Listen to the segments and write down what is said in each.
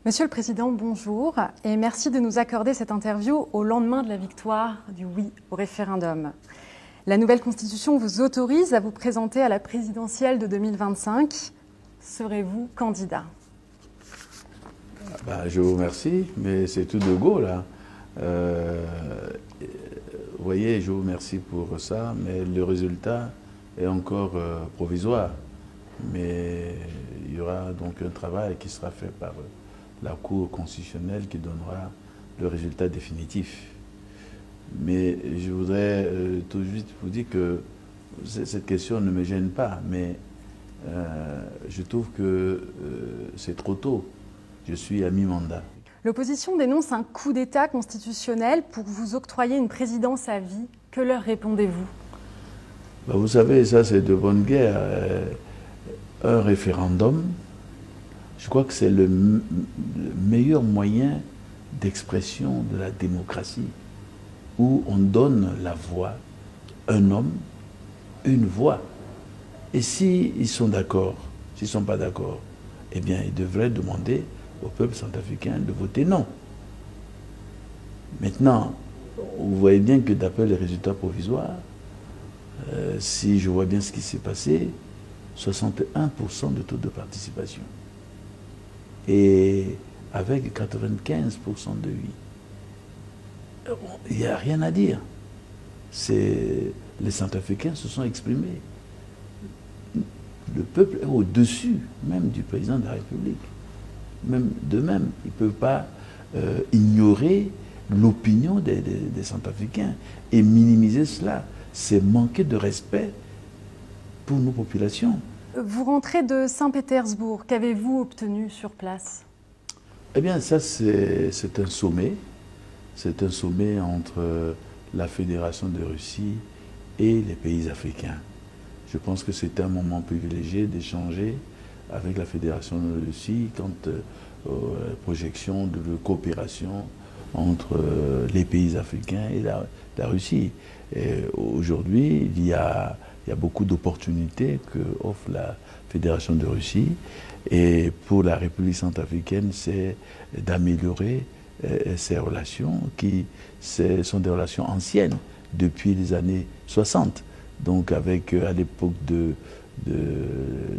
Monsieur le Président, bonjour et merci de nous accorder cette interview au lendemain de la victoire du oui au référendum. La nouvelle Constitution vous autorise à vous présenter à la présidentielle de 2025. Serez-vous candidat? Je vous remercie, mais c'est tout de go là. Vous voyez, je vous remercie pour ça, mais le résultat est encore provisoire. Mais il y aura donc un travail qui sera fait par la Cour constitutionnelle qui donnera le résultat définitif. Mais je voudrais tout de suite vous dire que cette question ne me gêne pas, mais je trouve que c'est trop tôt. Je suis à mi-mandat. L'opposition dénonce un coup d'État constitutionnel pour vous octroyer une présidence à vie. Que leur répondez-vous? Vous savez, ça c'est de bonne guerre. Un référendum, je crois que c'est le meilleur moyen d'expression de la démocratie, où on donne la voix, un homme, une voix. Et s'ils sont d'accord, s'ils ne sont pas d'accord, eh bien ils devraient demander au peuple centrafricain de voter non. Maintenant, vous voyez bien que d'après les résultats provisoires, si je vois bien ce qui s'est passé, 61% de taux de participation. Et avec 95% de oui. Il n'y a rien à dire. Les Centrafricains se sont exprimés. Le peuple est au-dessus même du président de la République. Même ils ne peuvent pas ignorer l'opinion des Centrafricains et minimiser cela. C'est manquer de respect pour nos populations. Vous rentrez de Saint-Pétersbourg. Qu'avez-vous obtenu sur place? Eh bien, ça, c'est un sommet. C'est un sommet entre la Fédération de Russie et les pays africains. Je pense que c'est un moment privilégié d'échanger avec la Fédération de Russie quant aux projections de coopération entre les pays africains et la Russie. Aujourd'hui, il y a beaucoup d'opportunités que offre la Fédération de Russie. Et pour la République centrafricaine, c'est d'améliorer ces relations qui sont des relations anciennes depuis les années 60, donc avec à l'époque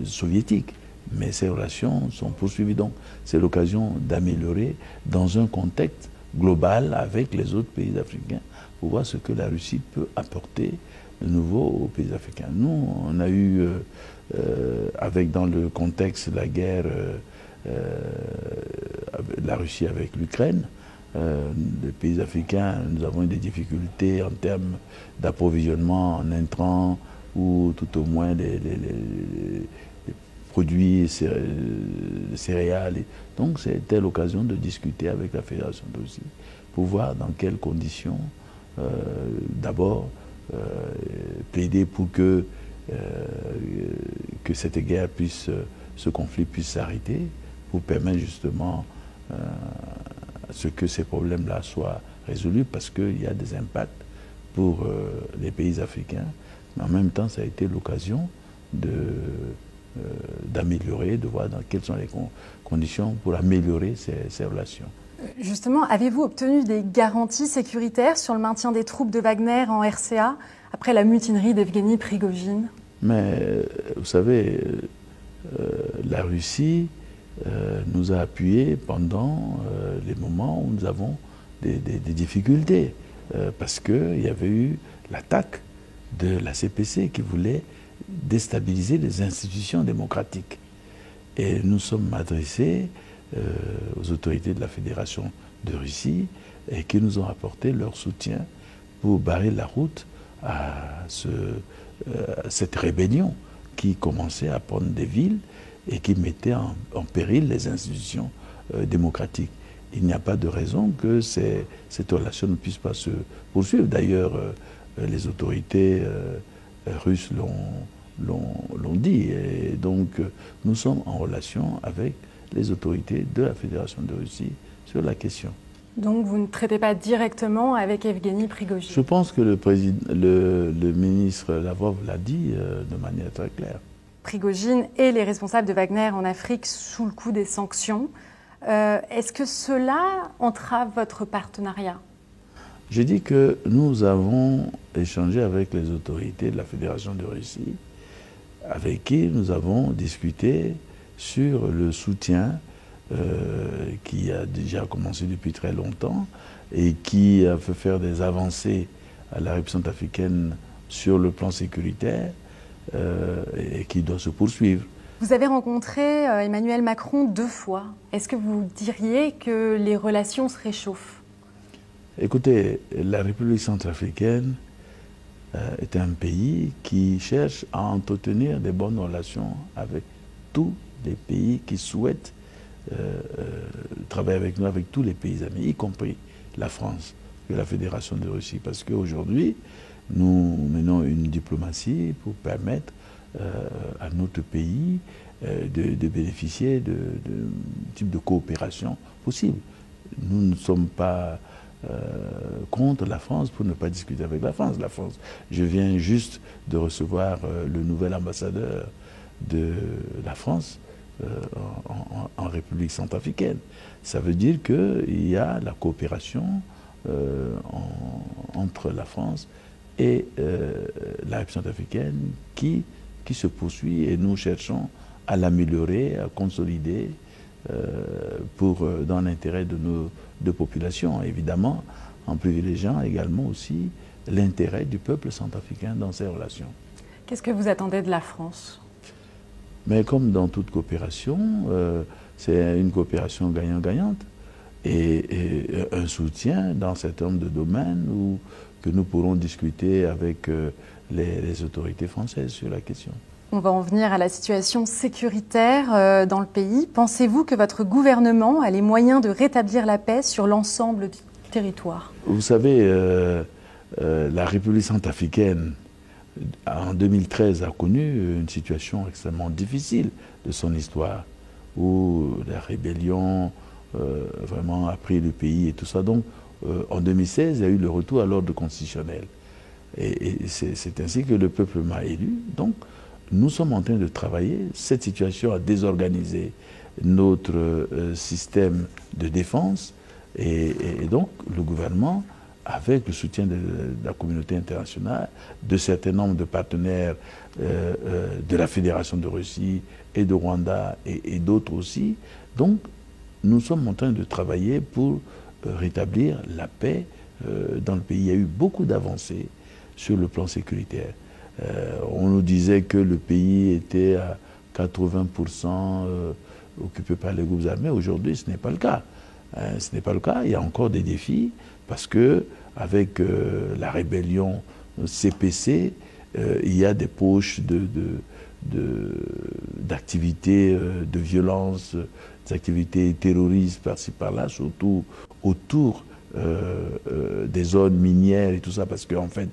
soviétique. Mais ces relations sont poursuivies. Donc c'est l'occasion d'améliorer dans un contexte global avec les autres pays africains pour voir ce que la Russie peut apporter de nouveau aux pays africains. Nous, on a eu, dans le contexte de la guerre, la Russie avec l'Ukraine, les pays africains, nous avons eu des difficultés en termes d'approvisionnement en intrants ou tout au moins des produits céréales. Donc c'était l'occasion de discuter avec la Fédération de Russie pour voir dans quelles conditions, d'abord, plaider pour que cette guerre ce conflit puisse s'arrêter, pour permettre justement ce que ces problèmes-là soient résolus, parce qu'il y a des impacts pour les pays africains. Mais en même temps, ça a été l'occasion d'améliorer, de voir dans quelles sont les conditions pour améliorer ces relations. Justement, avez-vous obtenu des garanties sécuritaires sur le maintien des troupes de Wagner en RCA après la mutinerie d'Evgueni Prigojine? Mais vous savez, la Russie nous a appuyés pendant les moments où nous avons des difficultés, parce qu'il y avait eu l'attaque de la CPC qui voulait déstabiliser les institutions démocratiques. Et nous sommes adressés aux autorités de la Fédération de Russie et qui nous ont apporté leur soutien pour barrer la route à cette rébellion qui commençait à prendre des villes et qui mettait en péril les institutions démocratiques. Il n'y a pas de raison que cette relation ne puisse pas se poursuivre. D'ailleurs, les autorités russes l'ont dit. Et donc, nous sommes en relation avec les autorités de la Fédération de Russie sur la question. Donc vous ne traitez pas directement avec Evgueni Prigojine? Je pense que le ministre Lavrov l'a dit de manière très claire. Prigojine et les responsables de Wagner en Afrique sous le coup des sanctions. Est-ce que cela entrave votre partenariat? J'ai dit que nous avons échangé avec les autorités de la Fédération de Russie, avec qui nous avons discuté sur le soutien qui a déjà commencé depuis très longtemps et qui a fait faire des avancées à la République centrafricaine sur le plan sécuritaire et qui doit se poursuivre. Vous avez rencontré Emmanuel Macron 2 fois. Est-ce que vous diriez que les relations se réchauffent? Écoutez, la République centrafricaine est un pays qui cherche à entretenir des bonnes relations avec tous les pays qui souhaitent travailler avec nous, avec tous les pays amis, y compris la France et la Fédération de Russie. Parce qu'aujourd'hui, nous menons une diplomatie pour permettre à notre pays de bénéficier de types de coopération possible. Nous ne sommes pas contre la France pour ne pas discuter avec la France. Je viens juste de recevoir le nouvel ambassadeur de la France en République centrafricaine. Ça veut dire qu'il y a la coopération entre la France et la République centrafricaine qui se poursuit et nous cherchons à l'améliorer, à consolider dans l'intérêt de nos deux populations, évidemment, en privilégiant également aussi l'intérêt du peuple centrafricain dans ces relations. Qu'est-ce que vous attendez de la France? Mais comme dans toute coopération, c'est une coopération gagnant-gagnante et un soutien dans un certain nombre de domaines que nous pourrons discuter avec les autorités françaises sur la question. On va en venir à la situation sécuritaire dans le pays. Pensez-vous que votre gouvernement a les moyens de rétablir la paix sur l'ensemble du territoire? Vous savez, la République centrafricaine, en 2013, a connu une situation extrêmement difficile de son histoire, où la rébellion vraiment a pris le pays et tout ça. Donc, en 2016, il y a eu le retour à l'ordre constitutionnel. Et c'est ainsi que le peuple m'a élu. Donc, nous sommes en train de travailler. Cette situation a désorganisé notre système de défense. Et donc, le gouvernement, avec le soutien de la communauté internationale, de certains nombres de partenaires de la Fédération de Russie et de Rwanda et d'autres aussi, donc, nous sommes en train de travailler pour rétablir la paix dans le pays. Il y a eu beaucoup d'avancées sur le plan sécuritaire. On nous disait que le pays était à 80% occupé par les groupes armés. Aujourd'hui, ce n'est pas le cas. Ce n'est pas le cas. Il y a encore des défis parce que avec la rébellion CPC, il y a des poches d'activités de violence, des activités terroristes par-ci par-là, surtout autour des zones minières et tout ça, parce qu'en fait,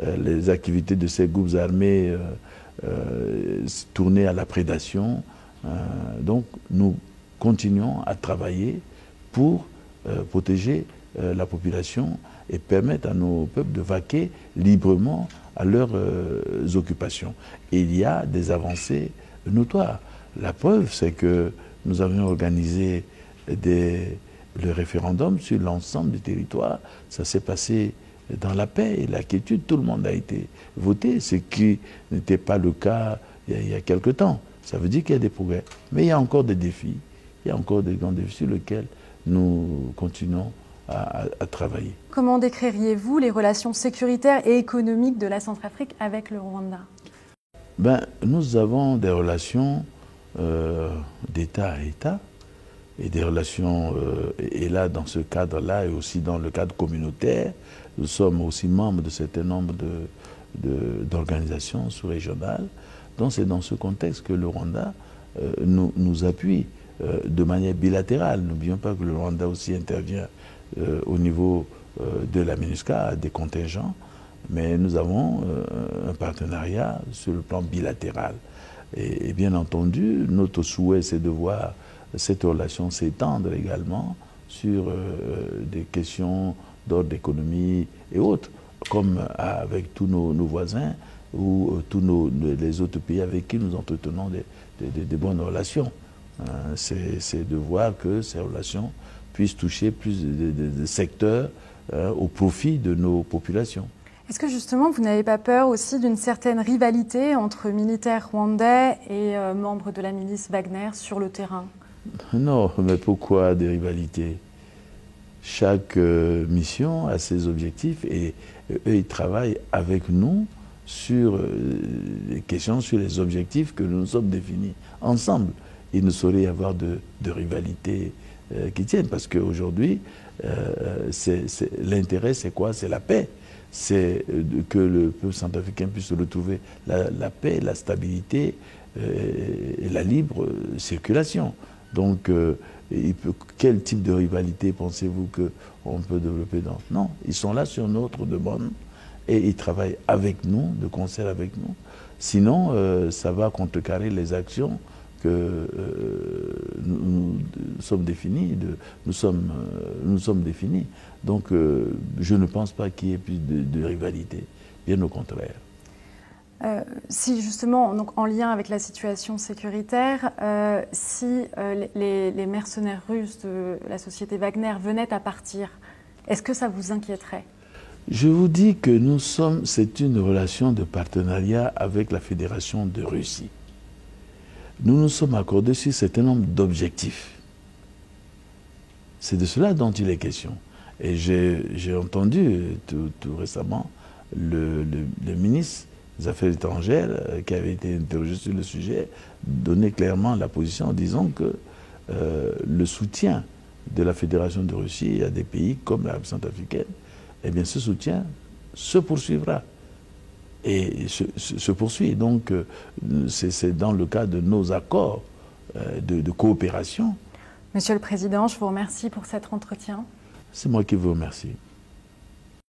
les activités de ces groupes armés tournaient à la prédation. Donc, nous continuons à travailler pour protéger la population et permettre à nos peuples de vaquer librement à leurs occupations. Et il y a des avancées notoires. La preuve, c'est que nous avions organisé le référendum sur l'ensemble du territoire. Ça s'est passé dans la paix et la quiétude. Tout le monde a été voté, ce qui n'était pas le cas il y a quelque temps. Ça veut dire qu'il y a des progrès. Mais il y a encore des défis. Il y a encore des grands défis sur lesquels nous continuons à travailler. Comment décririez-vous les relations sécuritaires et économiques de la Centrafrique avec le Rwanda? Nous avons des relations d'État à État et des relations, et là dans ce cadre-là et aussi dans le cadre communautaire, nous sommes aussi membres de certains nombres d'organisations sous-régionales. Donc c'est dans ce contexte que le Rwanda nous appuie de manière bilatérale. N'oublions pas que le Rwanda aussi intervient au niveau de la MINUSCA à des contingents, mais nous avons un partenariat sur le plan bilatéral. Et bien entendu, notre souhait, c'est de voir cette relation s'étendre également sur des questions d'ordre économique et autres, comme avec tous nos voisins ou tous les autres pays avec qui nous entretenons des bonnes relations. C'est de voir que ces relations puissent toucher plus de secteurs au profit de nos populations. Est-ce que justement vous n'avez pas peur aussi d'une certaine rivalité entre militaires rwandais et membres de la milice Wagner sur le terrain? Non, mais pourquoi des rivalités? Chaque mission a ses objectifs et eux, ils travaillent avec nous sur les questions, sur les objectifs que nous nous sommes définis ensemble. Il ne saurait y avoir de rivalité qui tienne, parce qu'aujourd'hui, l'intérêt, c'est quoi? C'est la paix. C'est que le peuple centrafricain puisse retrouver la paix, la stabilité et la libre circulation. Donc, quel type de rivalité pensez-vous qu'on peut développer dans? Non, ils sont là sur notre demande et ils travaillent avec nous, de concert avec nous. Sinon, ça va contrecarrer les actions que nous sommes définis. Nous sommes définis. Donc, je ne pense pas qu'il y ait plus de rivalité, bien au contraire. Si justement, donc en lien avec la situation sécuritaire, si les mercenaires russes de la société Wagner venaient à partir, est-ce que ça vous inquiéterait? Je vous dis que c'est une relation de partenariat avec la Fédération de Russie. Nous nous sommes accordés sur un certain nombre d'objectifs. C'est de cela dont il est question. Et j'ai entendu tout récemment le ministre des Affaires étrangères, qui avait été interrogé sur le sujet, donner clairement la position en disant que le soutien de la Fédération de Russie à des pays comme la République centrafricaine, eh bien ce soutien se poursuivra et se poursuit. Donc c'est dans le cadre de nos accords de coopération. Monsieur le Président, je vous remercie pour cet entretien. C'est moi qui vous remercie.